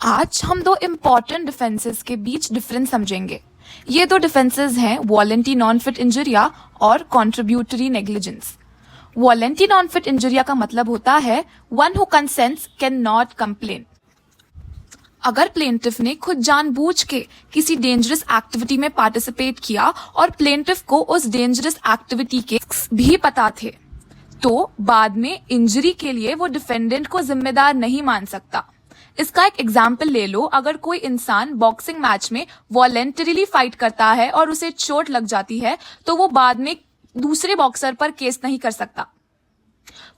आज हम दो इम्पॉर्टेंट डिफेंसेस के बीच डिफरेंस समझेंगे। ये दो डिफेंसेस हैं वॉलेंटी नॉन फिट इंजरिया और contributory negligence. Volenti non fit injuria का मतलब होता है one who consents can not complain. अगर प्लेंटिफ ने खुद जानबूझ के किसी डेंजरस एक्टिविटी में पार्टिसिपेट किया और प्लेंटिफ को उस डेंजरस एक्टिविटी के भी पता थे, तो बाद में इंजरी के लिए वो डिफेंडेंट को जिम्मेदार नहीं मान सकता। इसका एक एग्जाम्पल ले लो। अगर कोई इंसान बॉक्सिंग मैच में वॉलेंटरीली फाइट करता है और उसे चोट लग जाती है, तो वो बाद में दूसरे बॉक्सर पर केस नहीं कर सकता।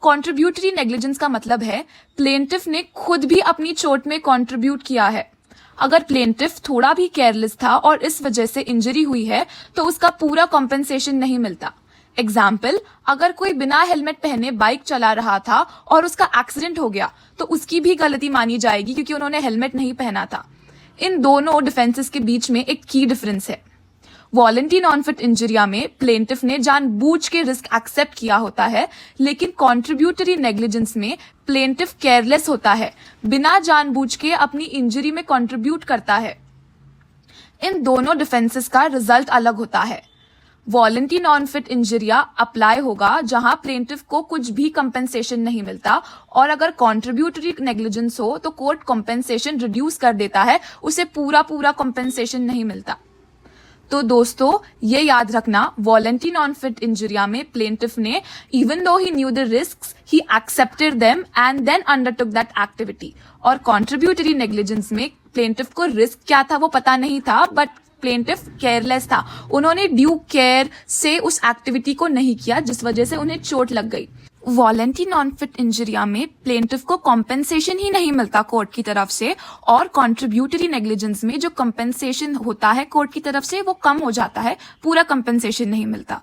कॉन्ट्रीब्यूटरी नेग्लिजेंस का मतलब है प्लेंटिफ ने खुद भी अपनी चोट में कंट्रीब्यूट किया है। अगर प्लेंटिफ थोड़ा भी केयरलेस था और इस वजह से इंजरी हुई है, तो उसका पूरा कॉम्पेंसेशन नहीं मिलता। एग्जाम्पल, अगर कोई बिना हेलमेट पहने बाइक चला रहा था और उसका एक्सीडेंट हो गया, तो उसकी भी गलती मानी जाएगी क्योंकि उन्होंने हेलमेट नहीं पहना था। इन दोनों डिफेंसेस के बीच में एक की डिफरेंस है। वॉलेंटी नॉन फिट इंजरिया में प्लेंटिफ ने जानबूझ के रिस्क एक्सेप्ट किया होता है, लेकिन कॉन्ट्रीब्यूटरी नेग्लिजेंस में प्लेंटिफ केयरलेस होता है, बिना जानबूझ के अपनी इंजरी में कंट्रीब्यूट करता है। इन दोनों डिफेंसेस का रिजल्ट अलग होता है। वॉलेंटी नॉन फिट इंजरिया अप्लाई होगा जहां प्लेंटिफ को कुछ भी कंपेंसेशन नहीं मिलता, और अगर कॉन्ट्रीब्यूटरी नेग्लिजेंस हो तो कोर्ट कंपेंसेशन रिड्यूस कर देता है, उसे पूरा कंपेंसेशन नहीं मिलता। तो दोस्तों, ये याद रखना, वॉलेंटी नॉन फिट इंजरिया में प्लेंटिफ ने even though he knew the risks, he accepted them and then undertook that activity. और कॉन्ट्रीब्यूटरी नेग्लिजेंस में प्लेंटिफ को रिस्क क्या था वो पता नहीं था, बट प्लेंटिफ केयरलेस था। उन्होंने ड्यू केयर से उस एक्टिविटी को नहीं किया जिस वजह से उन्हें चोट लग गई। वॉलेंटी नॉन फिट इंजरिया में प्लेंटिफ को कॉम्पेंसेशन ही नहीं मिलता कोर्ट की तरफ से, और कॉन्ट्रीब्यूटरी नेग्लिजेंस में जो कॉम्पेंसेशन होता है कोर्ट की तरफ से वो कम हो जाता है, पूरा कॉम्पेंसेशन नहीं मिलता।